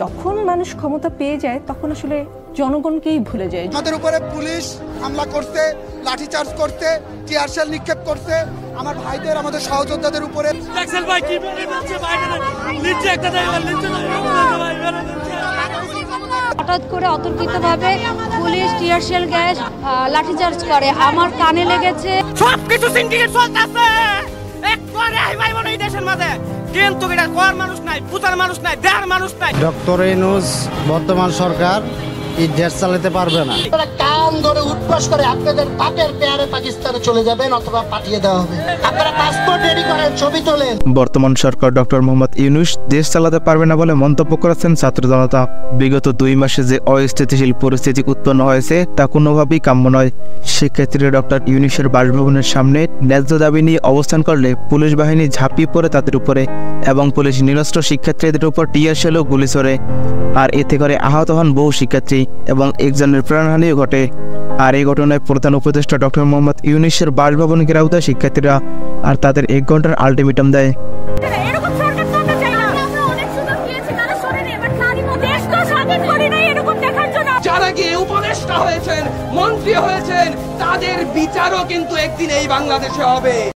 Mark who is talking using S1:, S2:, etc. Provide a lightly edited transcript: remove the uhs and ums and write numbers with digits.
S1: যখন মানুষ ক্ষমতা পেয়ে যায় তখন আসলে জনগণকেই ভুলে যায়।
S2: আমাদের উপরে পুলিশ হামলা করতে, লাঠিচার্জ করতে, টিয়ার শেল নিক্ষেপ করতে, আমার ভাইদের, আমাদের সহযোদ্ধাদের উপরে।
S3: হঠাৎ করে অতর্কিতভাবে পুলিশ টিয়ার শেল গ্যাস লাঠিচার্জ করে, আমার কানে লেগেছে।
S4: সবকিছু সিন্ডিকেট চলতেছে একবারে হাইভাই মনে এই দেশের মাঝে, কিন্তু এটা কোয়ার মানুষ নাই, পূজার মানুষ নাই, দেয়ার মানুষ নাই।
S5: ডক্টর ইউনূস বর্তমান সরকার এই দেশ চালাতে পারবে না।
S6: কান ধরে উঠবাস করে আপনাদের বাপের পেয়ারে পাকিস্তানে চলে যাবেন অথবা পাঠিয়ে দেওয়া হবে। আপনারা পাসপোর্ট রেডি করেন, ছবি তোলেন।
S7: বর্তমান সরকার ডক্টর মোহাম্মদ ইউনূস দেশ চালাতে পারবে না বলে মন্তব্য করেছেন ছাত্র জনতা। বিগত 2 মাসে যে অস্থিতিশীল পরিস্থিতি উৎপন্ন হয়েছে তা কোনোভাবেই কাম্য নয়। শিক্ষার্থীরা ডক্টর ইউনূসের বাসভবনের সামনে ন্যায্য দাবি নিয়ে অবস্থান করলে পুলিশ বাহিনী ঝাঁপিয়ে পড়ে তাদের উপরে এবং পুলিশ নিরস্ত্র শিক্ষার্থীদের উপর টিয়ার শেল ও গুলি ছোড়ে। আর এতে করে আহত হন বহু শিক্ষার্থী এবং একজনের প্রাণহানিও ঘটে। আর এই ঘটনায় প্রধান উপদেষ্টা ডক্টর মোহাম্মদ ইউনূসের বাসভবন ঘেরাও দেয় শিক্ষার্থীরা, আর তাদের 1 ঘন্টার আলটিমেটাম দেয়।
S8: যারা গিয়ে উপদেষ্টা হয়েছেন, মন্ত্রী হয়েছেন, তাদের বিচারও কিন্তু একদিন এই বাংলাদেশে হবে।